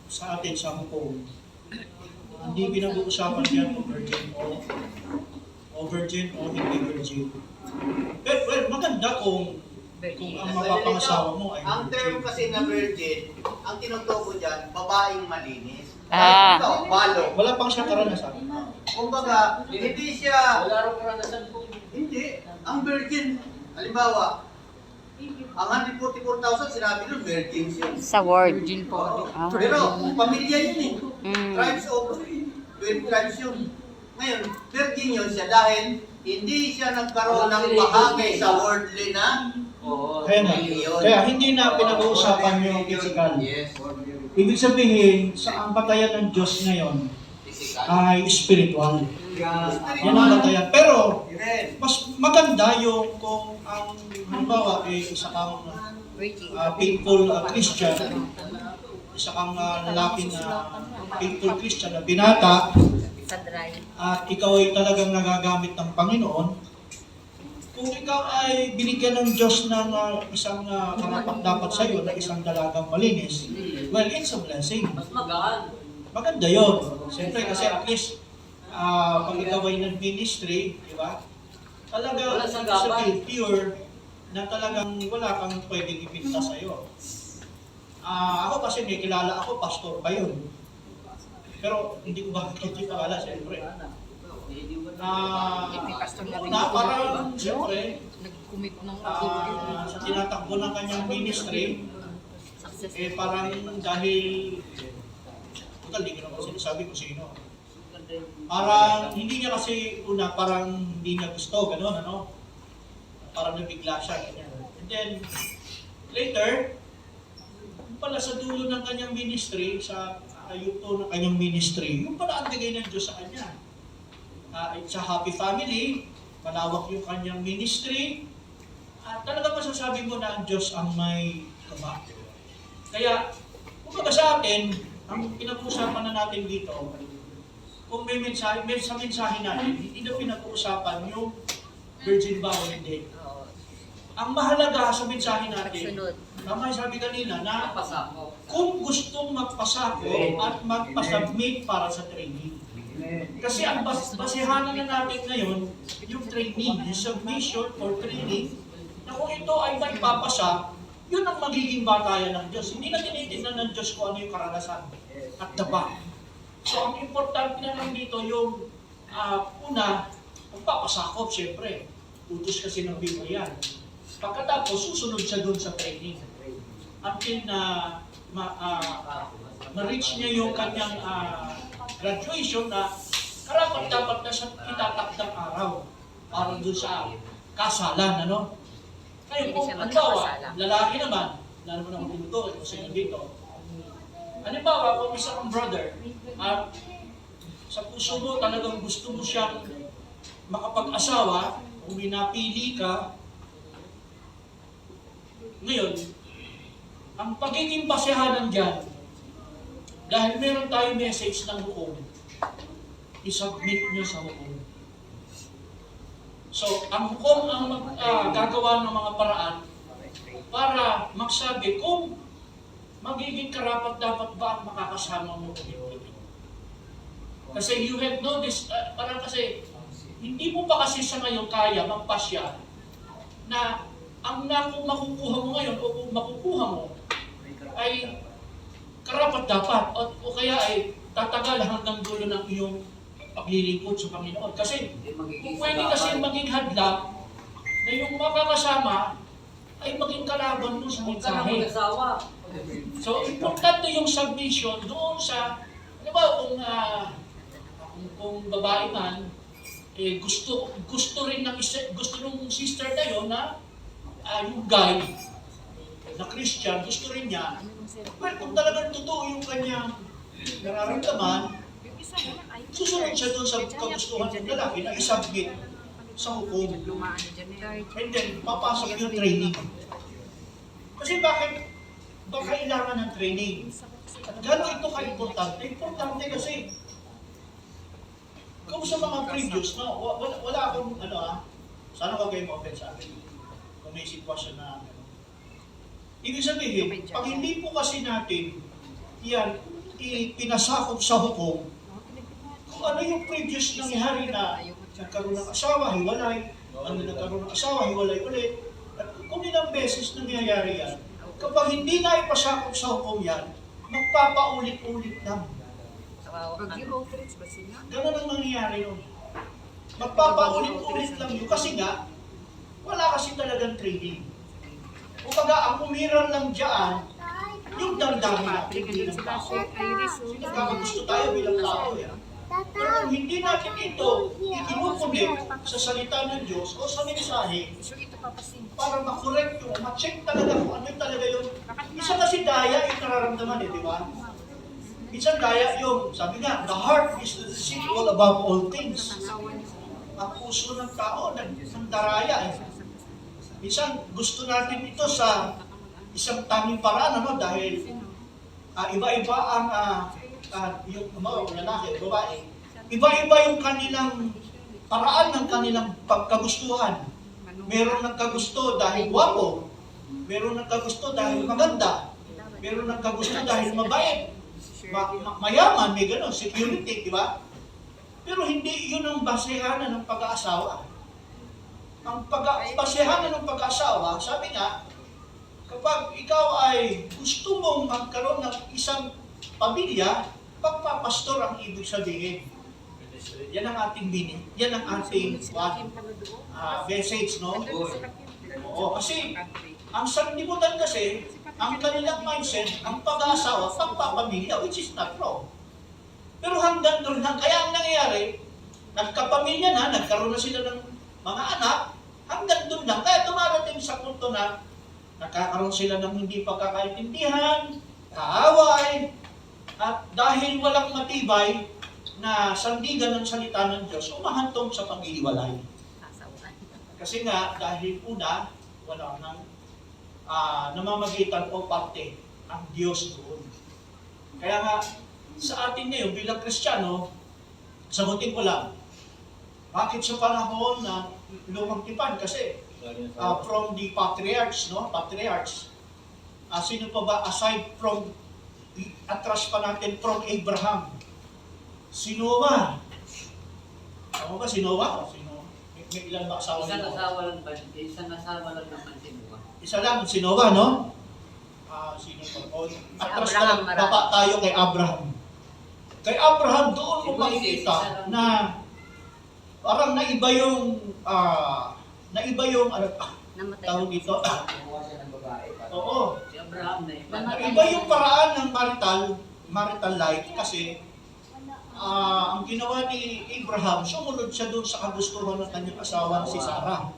sa atin sa Hong Kong, hindi pinag-uusapan yan o virgin o hindi virgin. Pero well, maganda kung ang mapapangasawa mo ay Ang term kasi na virgin, ang tinutukoy dyan, babaeng malinis. Ah. Ito, balo. wala pang siyang karanasan. Kumbaga, hindi siya, Wala rin karanasan po. hindi. Ang virgin, halimbawa, ang 144,000 sinabi nun, virgin siya. Sa word. Oo. Ah. Pero, pamilya yun eh. Mm. Tribes of 12 tribes yun. Ngayon, virgin yun siya dahil hindi siya nagkaroon ng bahagi sa worldly na Oo. Kaya hindi na pinag-uusapan yung physical. Yes. Ibig sabihin, sa ang batayan ng Diyos ngayon ay spiritual. Yan ang batayan. Pero, mas maganda yung kung ang halimbawa isa kang faithful Christian, isa kang lalaki na faithful Christian na binata, at ikaw ay talagang nagagamit ng Panginoon, kung ikaw ay binigyan ng Diyos ng isang karapat-dapat sa iyo na isang dalagang malinis, well, it's a blessing. Mas magaan. Maganda yun. Siyempre kasi at least, pag ikaw ay nag-ministry, di ba? Talaga, Wala sa gapan. pure, na talagang wala kang pwedeng ipinta sa iyo. Ako kasi may kilala ako, pastor pa yun. Pero hindi ko ba kilala, siyempre. Na parang, siyempre, sa tinatakbo ng kanyang ministry, parang dahil, hindi ko naman sinasabi kung sino. Parang, hindi niya kasi parang hindi niya gusto, gano'n, ano? Parang nabigla siya, ganyan. And then, later, pala sa dulo ng kanyang ministry, sa yugto ng kanyang ministry, yung pala ang bigay ng Diyos sa kanya. Sa happy family, malawak yung kanyang ministry, at talaga masasabi mo na ang Diyos ang may gaba. Kaya, kumbaga sa atin, ang pinag-uusapan na natin dito, kung may mensahe, sa mensahe natin, hindi na pinag-uusapan yung virgin ba o hindi. Ang mahalaga sa mensahe natin, tama yung sabi kanina, na kung gustong magpasako at magpasubmit para sa training. Kasi ang basihanan na natin ngayon, yung training, yung submission or training, na kung ito ay may papasa, yun ang magiging batayan ng Diyos. Hindi na tinitignan ng Diyos kung ano yung karanasan at daba. So ang importante na lang dito yung una, magpapasakop siyempre. Utos kasi ng Biblia yan. Pagkatapos, susunod siya doon sa training. Until na ma-reach niya yung kanyang graduation na karapat-dapat na sa itatakdang araw para doon sa kasalan, ano? Ngayon, kung halimbawa, lalaki naman, lalo mo naman tinutukoy kung sino dito. Halimbawa, kung isa kang brother, sa puso mo talagang gusto mo siyang makapag-asawa, kung minapili ka, ngayon, ang pagiging basehanan dyan, dahil meron tayong message ng hukom, isubmit nyo sa hukom. So, ang hukom ang gagawa ng mga paraan para magsabi kung magiging karapat-dapat ba ang makakasama mo o hindi. Kasi you have noticed, parang kasi, hindi mo pa kasi sa ngayon kaya magpasya na ang makukuha mo ngayon o kung makukuha mo ay karapat-dapat o kaya ay tatagal hanggang dulo ng iyong paglilingkod sa Panginoon. Kasi kung pwede kasi maging hadlang na yung makakasama ay maging kalaban mo sa mensahe. So, importante yung submission doon sa, ano ba, kung babae man, gusto rin ng sister na yun na yung guy na Christian, gusto rin niya. Well, kung talagang totoo yung kanyang nararamdaman, susunod siya doon sa kagustuhan ng lalaki na isubmit sa hukom. And then, papasok yung training. Kasi bakit ba kailangan ng training? At gano'n ito ka-importante? Importante kasi kung sa mga previous, no, wala akong, sana wag kayo ma-open sa akin kung may sitwasyon na, ibig sabihin, pag hindi po kasi natin yan ipinasakop sa hukom kung ano yung previous nangyari na nagkaroon ng asawa, hiwalay, ano nagkaroon ng asawa, hiwalay ulit. At kung ilang beses nangyayari yan, kapag hindi na ipasakop sa hukom yan, magpapaulit-ulit lang. Ganun ang nangyayari nun. Magpapaulit-ulit lang yun. Kasi nga, wala kasi talagang trading. Kumbaga, ang umiral lang dyan, yung damdamin natin bilang tao. Nagkakagusto tayo bilang tao. Pero kung hindi natin ito ikinukulit sa salita ng Diyos o sa mensahe, para makorek yung, ma-check talaga kung ano yung talaga yung, isa kasi daya yung nararamdaman di ba? Isang daya yung, sabi nga, the heart is deceitful above all things. Ang puso ng tao, ng daraya. Minsan, gusto natin ito sa isang tanging paraan, dahil iba-iba ang yung mga lalaki, babae, iba-iba yung kanilang paraan ng kanilang pagkagustuhan. Meron nagkagusto dahil guwapo, meron nagkagusto dahil maganda, meron nagkagusto dahil mabait, mayaman, may gano'n, security, di ba? Pero hindi yun ang basehanan ng pag-aasawa. Ang basehanan ng pag-aasawa, sabi nga, kapag ikaw ay gusto mong magkaroon ng isang pamilya, pagpapastor ang ibig sabihin. Yan ang ating meaning. Yan ang ating message, no? Oo, kasi ang sanlibutan kasi, ang kanilang mindset, ang pag-aasawa, pagpapamilya, which is not wrong. Pero hanggang doon lang, kaya ang nangyayari, nagkapamilya na, nagkaroon na sila ng mga anak, hanggang doon lang, kaya dumarating sa punto na nakakaroon sila ng hindi pagkakaintindihan, kaaway, at dahil walang matibay na sandigan ng salita ng Diyos, umahantong sa pag-iwalay. Kasi nga, dahil una, wala nang namamagitan o parte ang Diyos doon. Kaya nga, sa atin ngayon, bilang Kristiyano, sagutin ko lang, bakit sa panahon na lumang tipan? Kasi from the patriarchs, sino pa ba aside from, atras pa natin from Abraham? Si Noah. Ako ba si Noah? May ilan ba asawa ni Isang Noah? asawa lang ba? Isang asawa lang naman si Noah. Isa lang, si Noah, no? Sino pa? Atras na lang, baba tayo kay Abraham. Kay Abraham, doon mo makikita na parang naiba yung tawag dito. Oo. Si Abraham na iba. Naiba yung paraan ng marital life kasi ang ginawa ni Abraham, sumunod siya doon sa kagustuhan ng kanyang asawa si Sarah,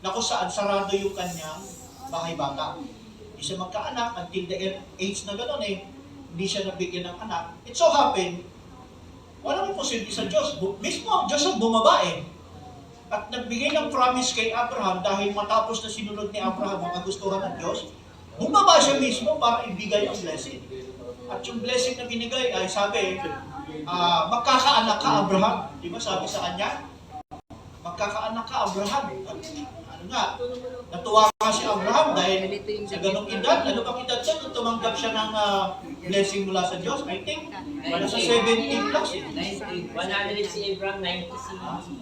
na kung saan sarado yung kanyang bahay-bata. Hindi siya magkaanak until the age na gano'n hindi siya nabigyan ng anak. It so happened, walang imposible sa Diyos. Mismo ang Diyos ang bumaba at nagbigay ng promise kay Abraham dahil matapos na sinunod ni Abraham ang kagustuhan ng Diyos, bumaba siya mismo para ibigay ang blessing. At yung blessing na binigay ay sabi, magkakaanak ka Abraham. Di ba sabi sa kanya? Magkakaanak ka Abraham. Ano nga, natuwa nga si Abraham dahil sa ganong edad, ano bang edad siya nung tumanggap siya ng blessing mula sa Diyos? I think, wala sa 70 plus 90. 100 si Abraham, 90 si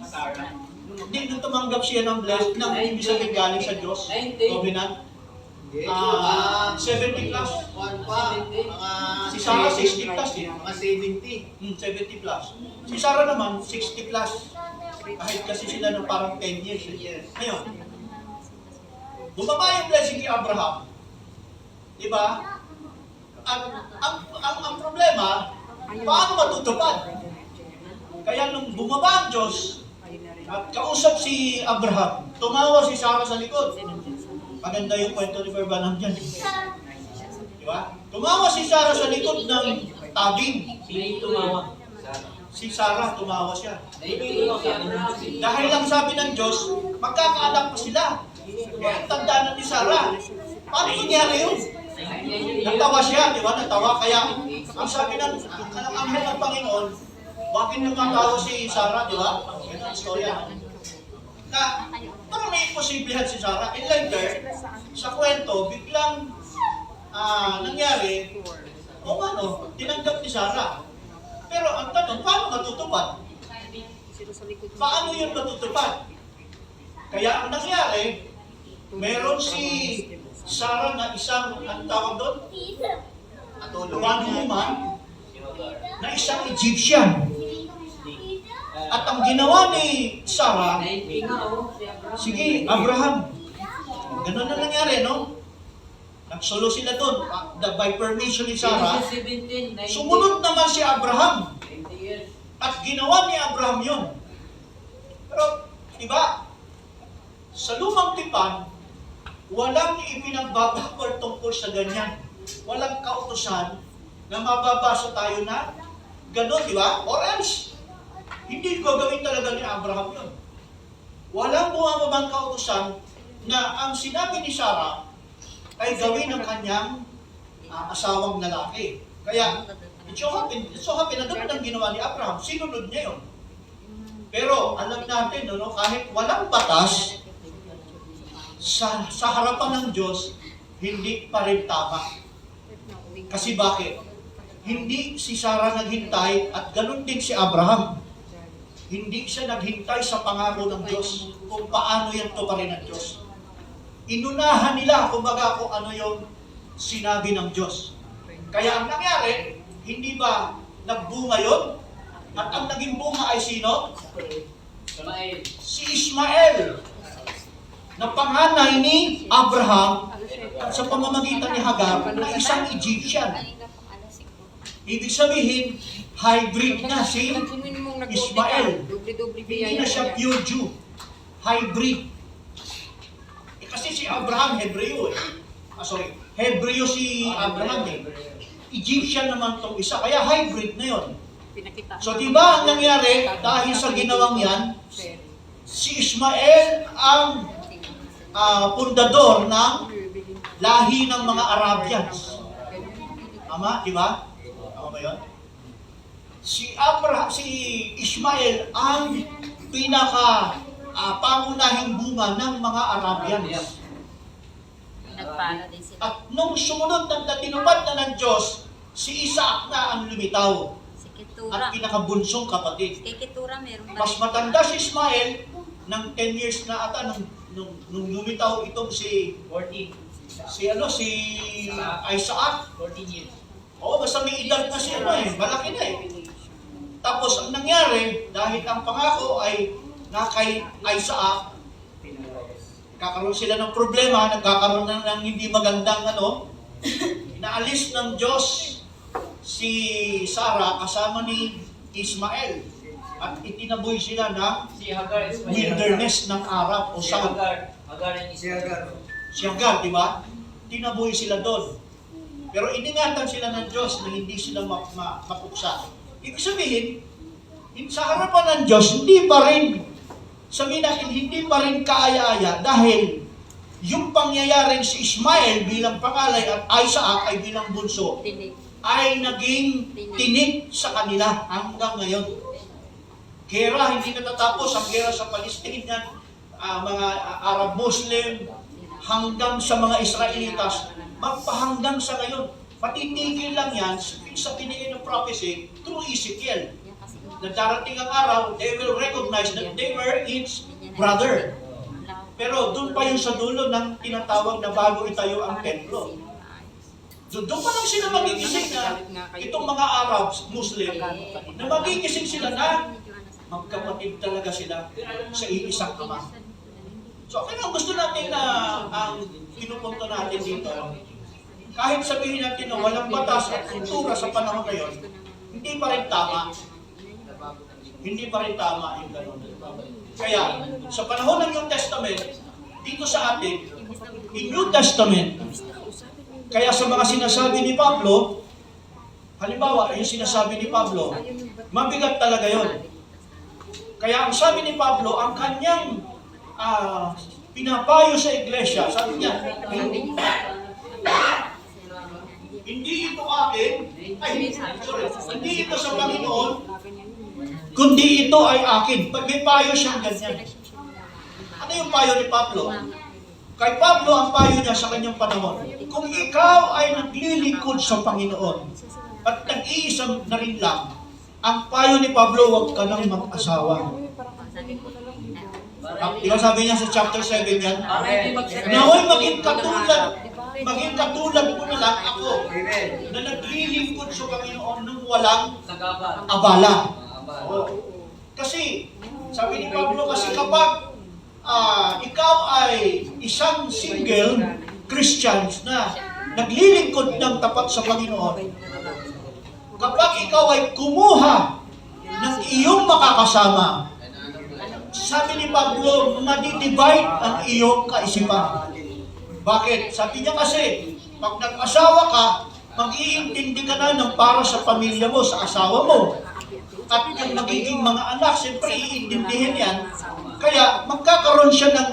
Sarah. Hindi, nung tumanggap siya ng blessing, ng ibig sabihin galing sa Diyos, 90. covenant, 70 plus. Si Si Sarah 60 plus Mga 70. 70 plus. Si Sarah naman 60 plus. Kahit kasi sila ng parang 10 years. Ngayon, bumaba yung blessing kay Abraham. Diba? Ang problema, paano matutupad? Kaya nung bumaba ang Diyos, at kausap si Abraham, tumawa si Sarah sa likod. Maganda yung kwento ni Berbanam dyan. Diba? Tumawa si Sarah sa likod ng tabing. Sino tumawa? Si Sarah, tumawa siya. Si Dahil lang sabi ng Diyos, magkakaanak pa sila. Kaya tandaan ni Sarah. Paano nangyari yun? Natawa siya, di ba? Natawa. Kaya, ang sabi ng anghel ng Panginoon, bakit namatawa si Sarah, di ba? Ito ang storya. Na, parang may imposibilidad si Sarah. And later, sa kwento, biglang nangyari, tinanggap ni ni Sarah. Pero ang tanong, paano matutupad? Paano yun matutupad? Kaya ang nangyari, meron si Sarah na isang, ang tawag doon? Bondwoman na isang Egyptian. At ang ginawa ni Sarah, sige, Abraham. Ganun na nangyari, no? Nagsolo sila doon, by permission ni Sarah. Sumunod naman si Abraham. At ginawa ni Abraham yun. Pero, diba, sa lumang tipan, walang ipinagbabawal tungkol sa ganyan. Walang kautusan na mababasa tayo na gano'n, di ba? Or else, hindi gagawin talaga ni Abraham yun. Walang bumababang kautusan na ang sinabi ni Sarah ay gawin ng kanyang asawang lalaki. Kaya, it so happen na doon ang ginawa ni Abraham, sinunod niya yun. Pero alam natin, no, kahit walang batas, sa harapan ng Diyos, hindi pa rin tama. Kasi bakit? Hindi si Sarah naghintay at ganun din si Abraham. Hindi siya naghintay sa pangako ng Diyos kung paano yan to pa rin ng Diyos. Inunahan nila, kumbaga, kung ano yung sinabi ng Diyos. Kaya ang nangyari, hindi ba nagbunga yun? At ang naging bunga ay sino? Si Ismael, na panganay ni Abraham at sa pamamagitan ni Hagar na isang Egyptian. Ibig sabihin, hybrid na si Ismael. Hindi na siya pure Jew. Hybrid. Kasi si Abraham, Hebreo Hebreo si Abraham eh. Egyptian naman itong isa, kaya hybrid na yon. So di ba ang nangyari, dahil sa ginawang yan, si Ismael ang pundador ng lahi ng mga Arabians. Tama, di ba? Tama ba yun? Si Ismael ang pangunahing bunga ng mga Arabians. At nung sumunod na tinupad na ng Diyos, si Isaac na ang lumitaw. At pinakabunsong kapatid. Mas matanda si Ismael ng 10 years na ata nung lumitaw itong si Isaac. 14 years. Oo, basta may edad na siya malaki na eh. Tapos ang nangyari, dahil ang pangako ay na kay Isaac, kakaroon sila ng problema, nagkakaroon ng hindi magandang inaalis ng Diyos si Sarah kasama ni Ismael at itinaboy sila ng wilderness ng Arab o South. Si Hagar, di ba? Tinaboy sila doon. Pero iningatan sila ng Diyos na hindi sila mapuksa. Ibig sabihin, sa harapan ng Diyos, hindi pa rin kaaya-aya dahil yung pangyayaring si Ismael bilang pangalay at Isaac ay bilang bunso ay naging tinik sa kanila hanggang ngayon. Gera, hindi natatapos ang gera sa Palestine, mga Arab-Muslim, hanggang sa mga Israelitas, magpahanggang sa ngayon. Patitigil lang yan sa pinigay ng prophecy through Ezekiel. Na darating ang araw, they will recognize that they were its brother. Pero doon pa yung sa dulo ng tinatawag na bago itayo ang templo. Doon pa lang sila magigising na itong mga Arabs, Muslim, na magigising sila na magkapatid talaga sila sa iisang ama. So, kaya gusto natin na ang pinupunto natin dito, kahit sabihin natin na walang batas at kultura sa panahon na yun, hindi pa rin tama. Hindi pa rin tama yung gano'n. Kaya, sa panahon ng New Testament, dito sa atin, in New Testament, kaya sa mga sinasabi ni Pablo, halimbawa, yung sinasabi ni Pablo, mabigat talaga yon. Kaya ang sabi ni Pablo, ang kanyang pinapayo sa iglesia, sabi niya, hindi ito akin, hindi ito sa Panginoon, kundi ito ay akin. May payo siyang ganyan. Ano yung payo ni Pablo? Kay Pablo, ang payo niya sa kanyang panahon, kung ikaw ay naglilingkod sa Panginoon, at nag-iisa na rin lang, ang payo ni Pablo, huwag ka nang mag-asawa. Di ba sabi niya sa chapter 7 yan? Naway maging katulad mo na lang ako na naglilingkod sa Panginoon nung walang abala. Kasi, sabi ni Pablo, kasi kapag ikaw ay isang single Christians na naglilingkod ng tapat sa Panginoon, kapag ikaw ay kumuha ng iyong makakasama, sabi ni Pablo, madidivide ang iyong kaisipan. Bakit? Sabi niya kasi, pag nag-asawa ka, mag-iintindi ka na ng para sa pamilya mo, sa asawa mo. At yung magiging mga anak, siyempre iintindihin yan. Kaya magkakaroon siya ng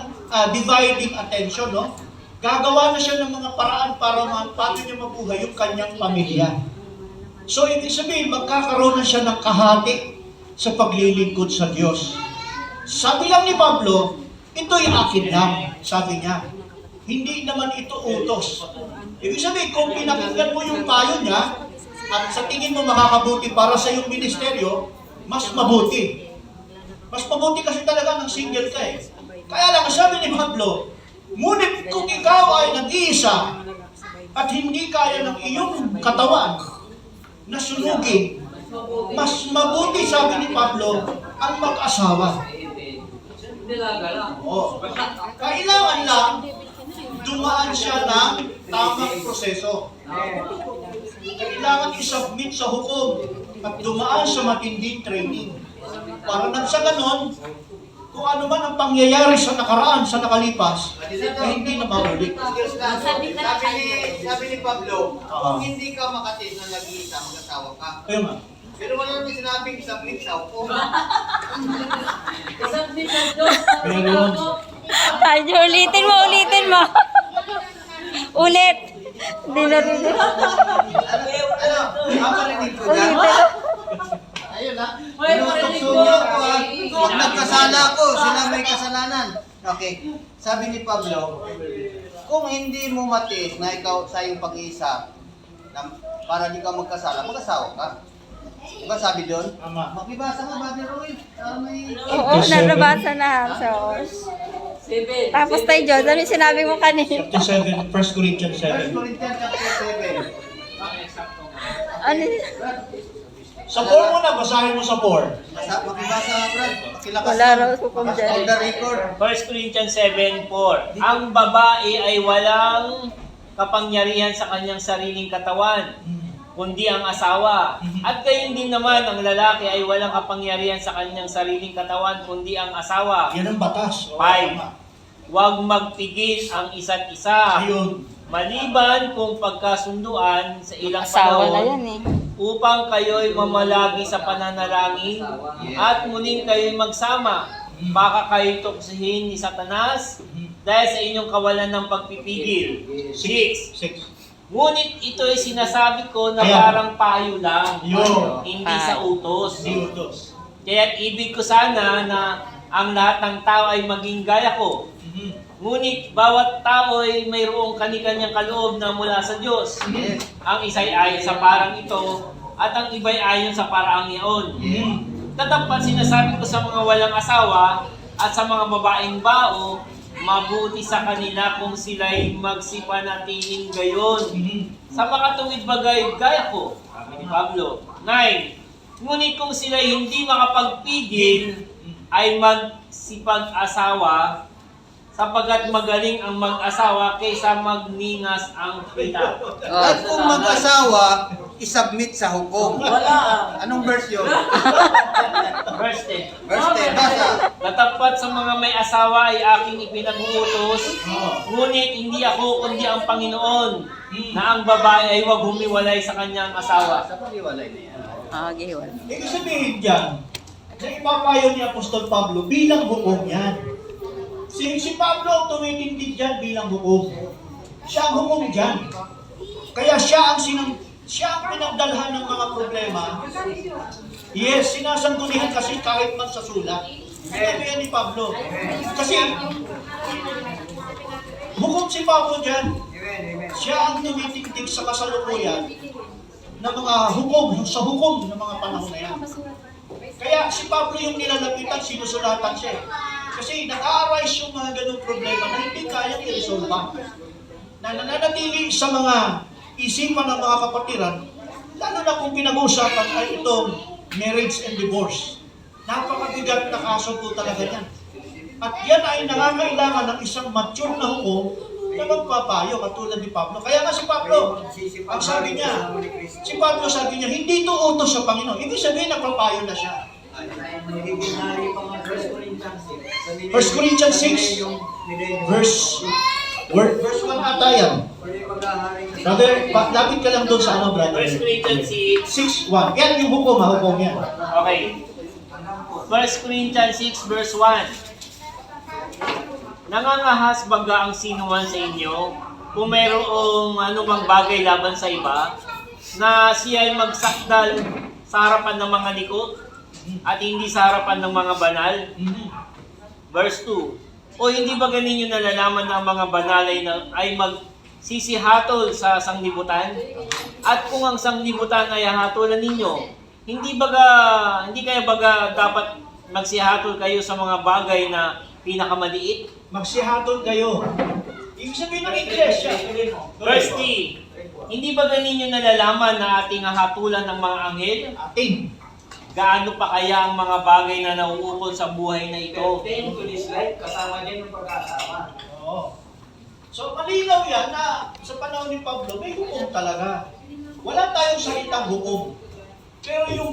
dividing attention, no? Gagawa na siya ng mga paraan para paano niya mabuhay yung kanyang pamilya. So, ibig sabihin, magkakaroon na siya ng kahati sa paglilingkod sa Diyos. Sabi lang ni Pablo, ito'y akin lang, sabi niya. Hindi naman ito utos. Ibig sabihin, kung pinakinggan mo yung payo niya, at sa tingin mo makakabuti para sa iyong ministeryo, mas mabuti. Mas mabuti kasi talaga ng single ka eh. Kaya lang, sabi ni Pablo, ngunit kung ikaw ay nag-iisa at hindi kaya ng iyong katawan na sunugin, mas mabuti, sabi ni Pablo, ang mag-asawa. Kailangan lang dumaan siya ng tamang proseso. Kailangan i-submit sa hukom at dumaan sa matinding training. Para nang sa ganon, kung ano man ang pangyayari sa nakaraan, sa nakalipas, ay hindi na maulit. Sabi ni Pablo, kung hindi ka makatin na nag-iisa, mag-asawa ka. Ayun nga. Pero wala naman sinabing submit sa hukom. Meron. Ay, ulitin mo. Ulit. Hindi na rin. Maparinig ko dyan. Ayun na. Tinutokso niya ako ha. Kung nagkasala ako, sila may kasalanan. Okay. Sabi ni Pablo, kung hindi mo matiis na ikaw sa iyong pag-iisa, para di ka magkasala, mag-asawa ka. Diba sabi doon? Tama. Makibasa nga, Brother Roy. Oo, nabasa na. So, tapos tayo, Diyos. Ano yung sinabi mo kanina? Chapter 7, 1 Corinthians 1 7. Corinthians chapter 7. Ano? Sa 4 muna, basahin mo sa 4. Makibasa nga, Brad. Makilakas. Wala raw hukom dyan. On the record. 1 Corinthians 7:4. Ang babae ay walang kapangyarihan sa kanyang sariling katawan, kundi ang asawa. At gayon din naman, ang lalaki ay walang kapangyarihan sa kanyang sariling katawan, kundi ang asawa. Yan ang batas. 5. Huwag magpigil ang isa't isa. Ayun. Maliban kung pagkasunduan sa ilang Asawa na panahon, yan eh. upang kayo'y mamalagi sa pananalangin at muling kayo'y magsama. Baka kayo'y tuksihin ni Satanas dahil sa inyong kawalan ng pagpipigil. 6. 6. Ngunit ito'y sinasabi ko na Ayan. parang payo lang, Yun. hindi sa utos. Hindi utos. Kaya't ibig ko sana na ang lahat ng tao ay maging gaya ko. Ngunit bawat tao ay mayroong kani-kanyang kaloob na mula sa Diyos. Yes. Ang isa'y ayon sa parang ito, at ang iba'y ayon sa paraang iyon. Tatapat sinasabi ko sa mga walang asawa at sa mga babaeng bao, mabuti sa kanila kung sila'y magsipanatiling gayon. Sa makatuwid bagay, gaya ko, sabi ni Pablo. 9. Ngunit kung sila'y hindi makapagpigil, ay magsipag-asawa, sapagat magaling ang mag-asawa kaysa magningas ang kita. At kung mag-asawa, isubmit sa hukom. Wala. Anong verse yun? Verse 10. Verse 10. Basa. Katapat sa mga may asawa ay aking ipinag-uutos, ngunit hindi ako kundi ang Panginoon, na ang babae ay huwag humiwalay sa kanyang asawa. Sa pag-iwalay na yan. Okay, wala. Ibig sabihin dyan, na ipapayo ni Apostol Pablo bilang hukom yan. Si Pablo ang tumitindig dyan bilang hukom. Siya ang hukom dyan. Kaya siya ang pinagdalhan ng mga problema. Yes, sinasanggunihan kasi kahit man sa sulat. Sinabi yan ni Pablo. Kasi, hukom si Pablo dyan. Siya ang tumitindig sa kasalukuyan ng mga hukom, sa hukom ng mga panahon na yan. Kaya si Pablo yung nilalapitan, sinusulatan siya. Kasi nag-a-arise yung mga ganung problema na hindi kayang i-resolve. Na nananatili sa mga isipan ng mga kapatiran, lalo na kung pinag-uusapan ay itong marriage and divorce. Napakabigat na kaso po talaga yan. At yan ay nangangailangan ng isang mature na hukom na magpapayo katulad ni Pablo. Kaya nga si Pablo, ang sabi niya, hindi ito utos sa Panginoon. Ibig sabihin, nagpapayo na siya. 1 Corinthians 6, verse 1 ata yan. Brother, lapit ka lang doon sa ano, brother. 1 Corinthians 6:1. Yan yung hukom, hukom yan. Okay. 1 Corinthians 6 verse 1. Nangangahas baga ang sinuman sa inyo kung mayroong anumang bagay laban sa iba na siya ay magsakdal sa harapan ng mga liko at hindi sa harapan ng mga banal? Verse 2. O hindi ba ganinyo nalalaman na ang mga banal ay magsisihatol sa sanglibutan? At kung ang sanglibutan ay hahatulan ninyo, hindi kaya baga dapat magsihatol kayo sa mga bagay na pinakamaliit? Magsihatol kayo. Ibig sabihin ng iglesia. Verse 3. Hindi ba ganinyo nalalaman na ating hahatulan ng mga anghel? Ating. Gaano pa kaya ang mga bagay na nauukol sa buhay na ito? Kasama din ng pagkasama. Oo. So malinaw yan na sa panahon ni Pablo, may hukom talaga. Wala tayong salitang hukom. Pero yung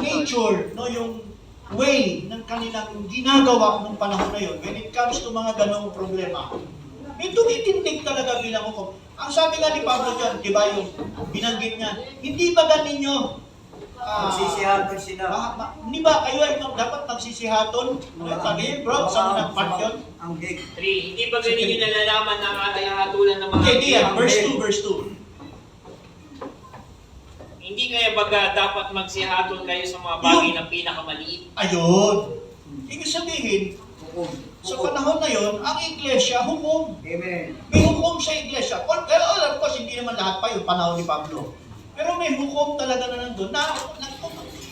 nature, no, yung way ng kanilang ginagawa ng panahon na yun, when it comes to mga ganong problema, may tumitindig talaga bilang hukom. Ang sabi nga ni Pablo dyan, di ba yung binanggit niya, hindi ba ganinyo Magsisihatol sila. Hindi ba kayo ay dapat magsisihaton? Sabi bro, sa mga part yun? Ang gig. 3. Hindi ba ganinyo nalalaman na ang ating hahatulan ng mga Hindi yan, anghel? verse 2. Hindi kaya baga dapat magsihatol kayo sa mga bagay na pinakamaliit? Ayun. Ibig sabihin, sa panahon na yon, ang iglesia, hukom. Amen. May hukom sa iglesia. Pero of course, hindi naman lahat pa yung panahon ni Pablo. Pero may hukom talaga na nandun.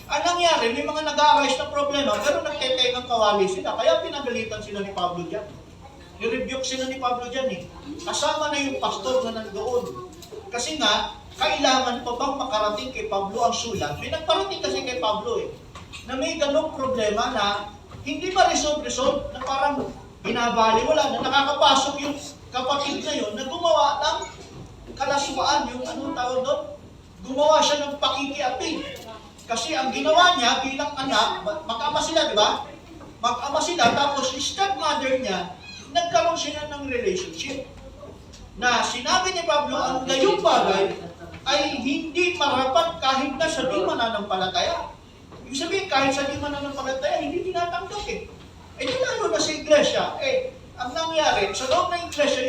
Ang nangyari, may mga nag-a-arise na problema, pero nagtetengang kawali sila. Kaya pinagalitan sila ni Pablo dyan. Nirebuke sila ni Pablo dyan eh. Kasama na yung pastor na nandoon. Kasi nga, kailangan pa bang makarating kay Pablo ang sulat? May nagparating kasi kay Pablo eh. Na may ganong problema na hindi ma-resolve na parang binabali, wala na nakakapasok yung kapatid na yun na gumawa ng kalaswaan, yung anong tawag doon? Gumawa siya ng pakikiapin. Kasi ang ginawa niya bilang anak, mag-ama sila, di ba? Mag-ama sila, tapos yung stepmother niya, nagkaroon sila ng relationship. Na sinabi ni Pablo, ang gayong bagay ay hindi marapat kahit na sa di mananampalataya. Ibig sabihin, kahit sa di mananampalataya, hindi tinatanggap eh. Eh, di lalo na sa iglesia. Ang nangyari, sa loob ng iglesia,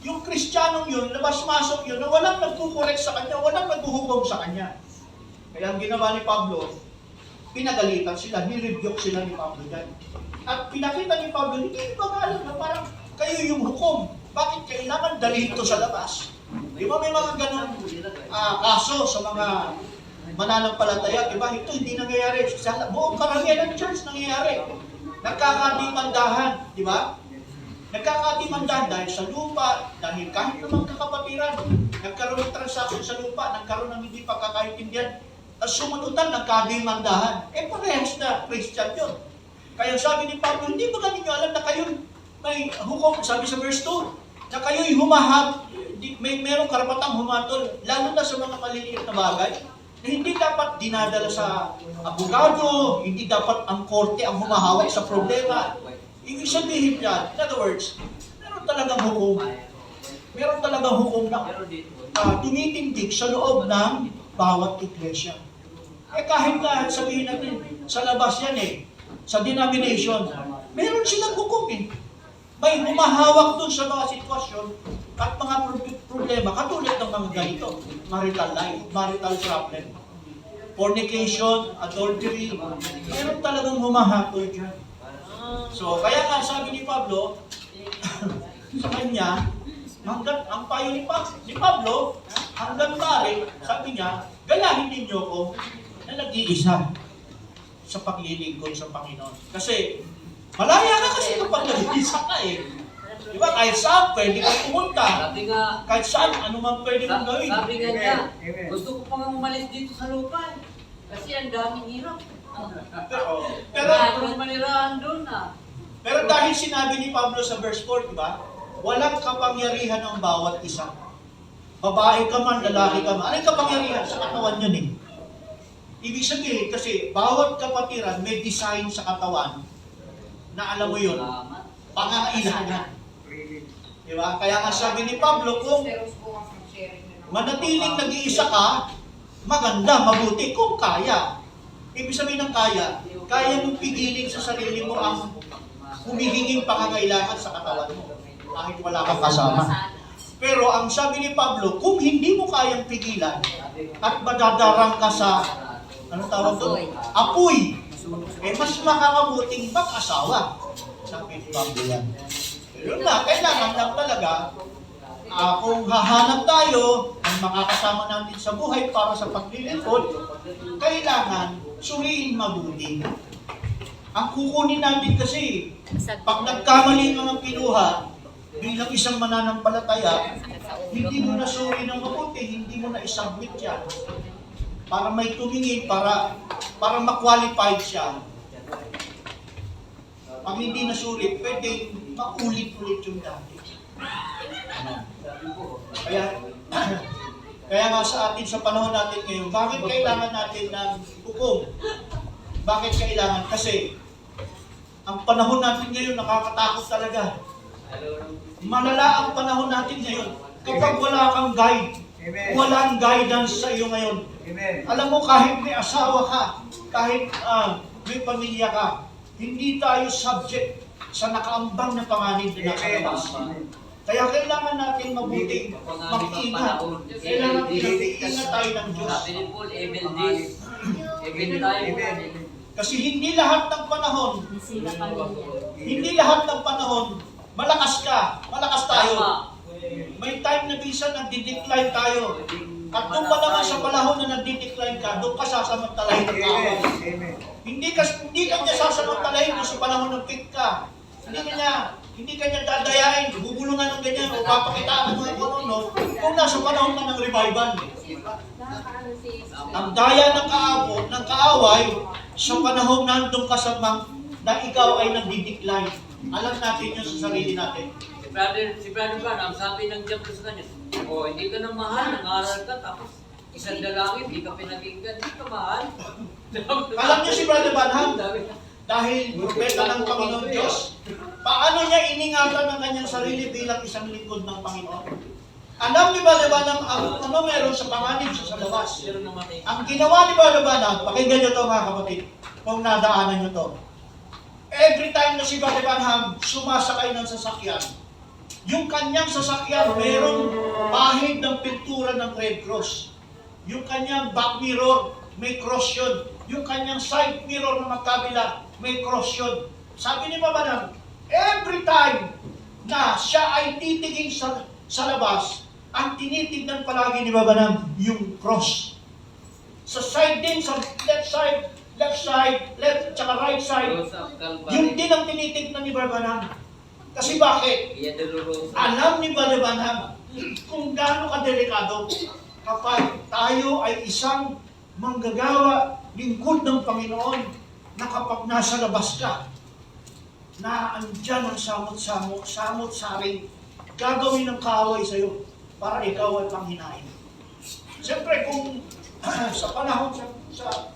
yung Kristiyanong yun, labas-masok yun, na walang nagkukorek sa kanya, walang naghuhukom sa kanya. Kaya ang ginawa ni Pablo, pinagalitan sila, nirebuke sila ni Pablo dyan. At pinakita ni Pablo, hindi ba alam na parang kayo yung hukom. Bakit kailangan dalhin ito sa labas? Di ba may mga ganun kaso sa mga mananampalataya? Di ba ito hindi nangyayari? Sa buong karamihan ng church nangyayari. Nagkakatimandahan, di ba? Nagkakatimandahan dahil sa lupa, dahil kahit naman kakapatiran, nagkaroon ng transaction sa lupa, nagkaroon ng hindi pagkakaintindihan, at sumunutan, nagkatimandahan. Parehas na Christian yun. Kaya sabi ni Pablo, hindi ba ninyo alam na kayo may hukom, sabi sa verse 2, na kayo'y mayroong karapatang humatol, lalo na sa mga maliliit na bagay, na hindi dapat dinadala sa abogado, hindi dapat ang korte ang humahawak sa problema. Ibig sabihin yan, in other words, meron talagang hukom. Meron talagang hukom na tumitindig sa loob ng bawat iglesia. Kahit na sabihin natin, sa labas yan sa denomination, meron silang hukom May humahawak dun sa mga sitwasyon at mga problema, katulad ng mga ganito, marital life, marital problem, fornication, adultery, meron talagang humahatol dyan. So, kaya nga sabi ni Pablo, sa kanya, hanggang ang payo ni Pablo, hanggang maaari, sabi niya, galahin ninyo ko na nag-iisa sa paglilingkod sa Panginoon. Kasi, malaya ka kasi kapag nag-iisa ka eh. Di ba? Kahit saan, pwede kang pumunta. Sabi nga, Kahit saan, ano man pwede mong gawin. sabi nga niya, gusto ko pang umalis dito sa lupa. Kasi ang daming hirap. Pero, Wala akong manirahan doon ah. pero dahil sinabi ni Pablo sa verse 4, di ba? Walang kapangyarihan ng bawat isa. Babae ka man, lalaki ka man. Ano yung kapangyarihan? Sa katawan yun eh. Ibig sabihin, kasi bawat kapatiran may design sa katawan na alam mo yun, Salamat. pangangailangan. Di ba? Kaya nga sabi ni Pablo, kung manatiling nag-iisa ka, maganda, mabuti, kung kaya. Ibig sabihin ng kaya mong pigilin sa sarili mo ang humihinging pangangailangan sa katawan mo, kahit wala kang kasama. Pero ang sabi ni Pablo, kung hindi mo kayang pigilan at madadarang ka sa, anong tawag doon? Apoy. Eh mas makakabuting mag-asawa. Sabi ni Pablo yan. Pero na, kailangan lang talaga, kung hahanap tayo ng makakasama natin sa buhay para sa paglilingkod, kailangan suriin mabuti. Ang kukunin natin kasi, pag nagkamali ka ng pinuha, bilang isang mananampalataya, hindi mo na suri ng mabuti, hindi mo na isubmit yan. Para may tumingin, para ma-qualified siya. Pag hindi na suri, pwede maulit-ulit yung dati. Kaya nga sa atin, sa panahon natin ngayon, bakit kailangan natin ng hukom? Bakit kailangan? Kasi, ang panahon natin ngayon, nakakatakot talaga. Malala ang panahon natin ngayon. Kapag wala kang guide, walang guidance sa iyo ngayon. Alam mo, kahit may asawa ka, kahit may pamilya ka, hindi tayo subject sa nakaambang na panganib na nasa labas. Kaya kailangan natin mabuting mag-ingat. Kailangan pinag-iingat tayo ng Diyos. Sabi ni Paul, evil days. Evil time. Kasi hindi lahat ng panahon, malakas ka, malakas tayo. May time na minsan nagdi-decline tayo. At kung malakas sa panahon na nagdi-decline ka, doon ka sasamantalahin ng kaaway. Hindi ka niya sasamantalahin doon sa panahon ng peak ka. Hindi ka niya dadayain, bubulungan ng ganyan, o papakitaan ng mga konono, kung nasa panahon ka ng revival. Ang daya ng kaaway, sa panahon nandun ka sa na ikaw ay nagdi-decline. Alam natin yun sa sarili natin. Si Brother Van, ang sabi ng Diablo sa kanya, hindi ka na mahal, nag-aaral ka, tapos isang dalangin, hindi ka pinakinggan, hindi ka mahal. Alam niyo si Brother Banham, dahil propeta ng Panginoon Diyos, paano niya iningatan ang kanyang sarili bilang isang lingkod ng Panginoon? Alam ni Brother Banham ano meron sa panganib sa labas. Ang ginawa ni Brother Banham, pakinggan niyo to mga kapatid, kung nadaanan niyo to. Every time na si Brother Banham sumasakay ng sasakyan, yung kanyang sasakyan merong pahid ng pintura ng Red Cross. Yung kanyang back mirror, may cross yun. Yung kanyang side mirror na magkabila, may cross yun. Sabi ni Banham, every time na siya ay titingin sa labas, ang tinitignan palagi ni Banham yung cross. Sa side din, sa left, tsaka right side, yun din ang tinitignan ni Banham. Kasi bakit? Alam ni Banham kung gaano kadelikado kapag tayo ay isang manggagawa, lingkod ng Panginoon, na kapag nasa labas ka, na andyan ang samot-saring, gagawin ng kaaway sa'yo para ikaw ay panghinain. Siyempre, kung sa panahon,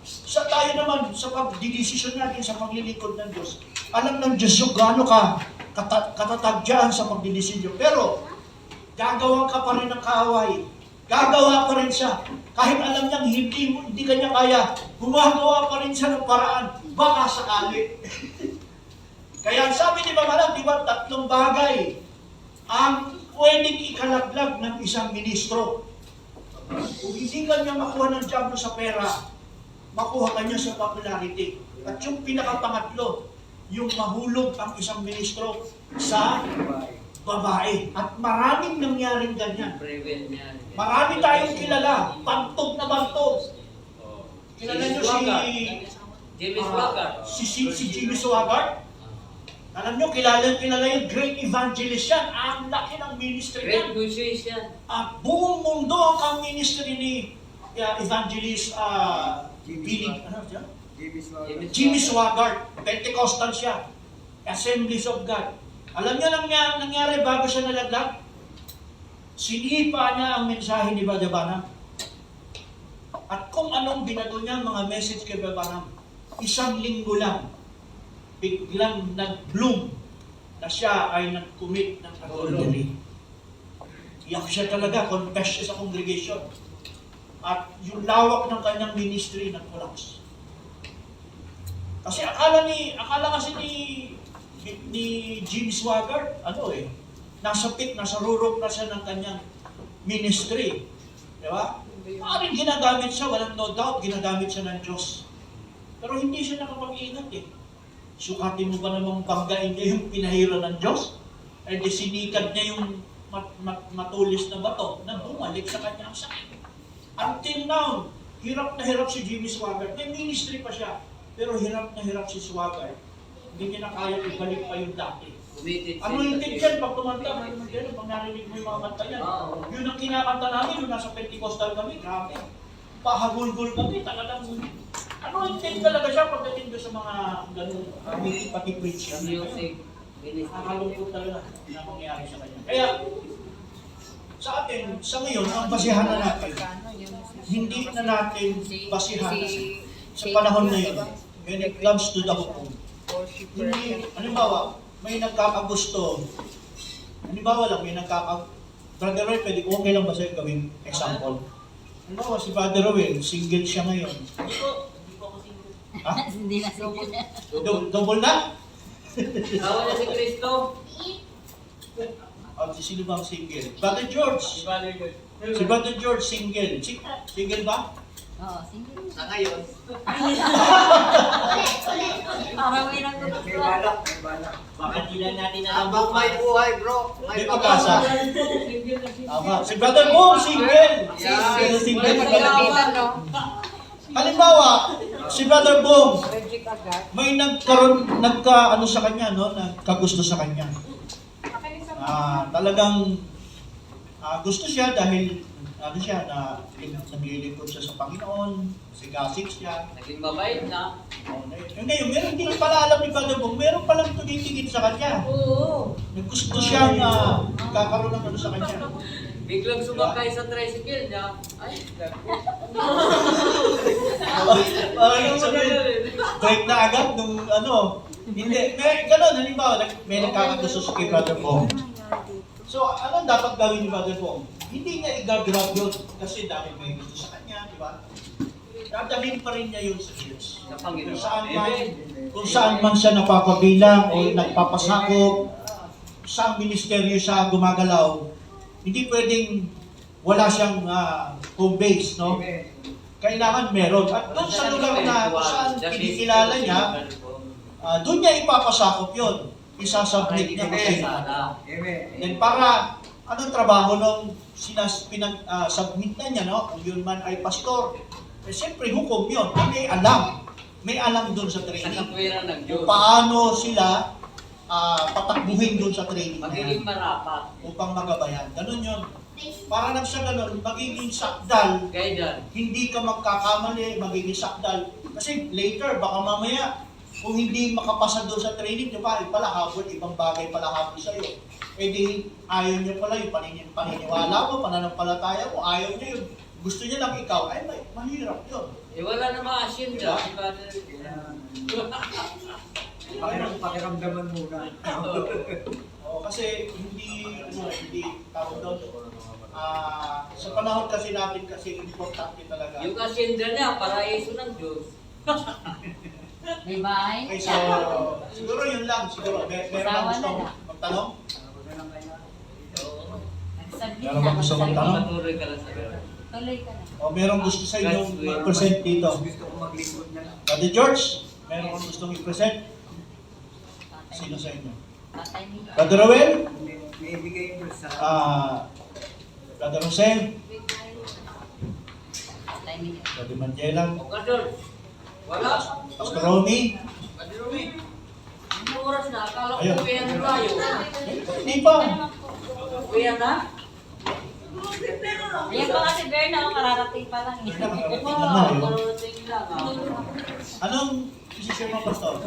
sa tayo naman, sa pagdidesisyon natin sa paglilingkod ng Diyos, alam ng Diyos yung gaano ka katatagyan sa pagdidesisyon. Pero, gagawa ka pa rin ng kaaway. Gagawa pa rin siya. Kahit alam niyang hindi kanya kaya, gumagawa pa rin siya ng paraan. Baka sakali. Kaya sabi ni Banham, di ba, 3 bagay ang pwedeng ikalaglag ng isang ministro. Kung hindi kanya makuha ng diablo sa pera, makuha kanya sa popularity. At yung pinakapangatlo, yung mahulog ang isang ministro sa babae. At maraming nangyaring ganyan. Prevent niya. Marami tayong kilala, bantog na bantog. Kilala nyo Jimmy Swagger. si Jimmy Swaggart? Alam nyo, kilala yung great evangelist yan. Ang laki ng ministry Great niya. musician. Buong mundo ang ministry ni evangelist Jimmy Swaggart. Pentecostal siya. Assemblies of God. Alam niyo lang nangyari bago siya nalaglag? Sinipa niya ang mensahe ni Brother Branham. At kung anong binato niya mga message kay Brother Branham, 1 linggo lang, biglang nag-bloom na siya ay nag-commit ng adultery. Iyak siya talaga, confess siya sa congregation. At yung lawak ng kanyang ministry nag-collapse. Kasi akala kasi ni Jimmy Swaggart, nasa rurok na siya ng kanyang ministry. Di ba? Maaaring ginagamit siya, walang no doubt, ginagamit siya ng Diyos. Pero hindi siya nakapag-ingat eh. Sukatin mo ba namang banggain niya yung pinahira ng Diyos? Eh di sinikad niya yung matulis na bato na bumalik sa kanya ang sakit. Until now, hirap na hirap si Jimmy Swaggart. May ministry pa siya, pero hirap na hirap si Swaggart. Hindi niya na kaya ibalik pa yung dati. Ano yung tigyan pag tumanda? Pag narinig mo yung mga kanta yan. Yun ang kinakanta namin, yung nasa Pentecostal kami, grabe. Pahagulgul kami, talagang ano yung tig talaga siya pagdating doon sa mga ganun, pati preach yan. Music. Nakakalungkot talaga na mangyari sa kanya. Kaya, sa atin, sa ngayon, ang basihan na natin, hindi na natin basihan sa panahon na yun, when it comes to the hukom. Hindi, halimbawa, may nagkakagusto, halimbawa lang, Brother Roy, okay lang ba sa'yo gawing example? Halimbawa, si Brother Roy, single siya ngayon. Ha? Hindi na single. Double na? Tawa na si Cristo. Sino ba ang single? Brother George. Si Brother George, single. Single ba? Oo, single. Sa ngayon, Parang may nagtutuwa. Baka di lang natin habang may buhay bro, May pag-asa. Tama. Si Brother Boom, single. Yeah. Single. Nagkalabitan, no? Halimbawa, si Brother Boom, may nagka-ano sa kanya, no? Nagkagusto sa kanya. Talagang gusto siya dahil naglilingkod siya sa Panginoon, sigasig siya. Naging mabait na. Ngayon, meron hindi pala alam ni Brother Bong, meron palang tumitigil sa kanya. Oo. Gusto siyang kakaroon ng ano sa kanya. Biglang sumakay sa tricycle niya. Ay, Parang sabihin, break na agad nung ano. Hindi, may gano'n, halimbawa, may nagkakagusto sa kay Brother Bong. So, ano dapat gawin ni Brother Bong? Hindi niya i-grab yun kasi dahil may gusto sa kanya, di ba? Dadalhin pa rin niya yun sa Diyos. Sa Panginoon. Kung saan man siya napapabilang o nagpapasakop, sa ministeryo siya gumagalaw, hindi pwedeng wala siyang home base, no? Kailangan meron. At doon sa lugar na kung saan kinikilala niya, doon niya ipapasakop yun. Isasubmit niya kasi. Then para, anong trabaho nung submit na niya, no? Kung yun man ay pastor, eh siyempre hukom yun. May alam. May alam doon sa Sa training. katwiran ng Diyos. Kung paano sila patakbuhin doon sa training na Magiging yan marapat. upang magabayan. Ganun yun. Para lang sa ganun, magiging sakdal, Guidance. hindi ka magkakamali, magiging sakdal. Kasi later, baka mamaya, kung hindi makapasa doon sa training, di ba, pala habol, ibang bagay pala habol sa'yo. Eh di, ayaw niya pala yung paniniwala mo, pananampalataya mo, ayaw niya yun. Gusto niya lang ikaw, ay mahirap yun. Eh wala na ma-assume dyan. pakiramdaman muna. Kasi hindi tawag doon. Sa panahon kasi natin kasi importante talaga. Yung asyenda niya, paraiso ng Diyos. May bahay. Okay, so, siguro yun lang. Siguro, meron bang gusto magtanong? Nagsaglit Meron bang gusto magtanong? Matuloy ka lang sa gano'n. Tuloy ka na. O meron gusto sa inyo i-present dito? Gusto ko maglingkod na lang. Brother George, meron kang gustong i-present? Sino sa inyo? Brother Rowel? May ibigay yung sa... Brother Jose? Brother Mandela? O Kadol, wala. Pastor Romy? Anong oras na? Akala ko Ayun. uwihan na tayo. Hindi pa. Uwihan na? Ayan pa kasi Berna, kararating pa lang. Wow, parating lang ah. Anong desisyon mo, Pastor?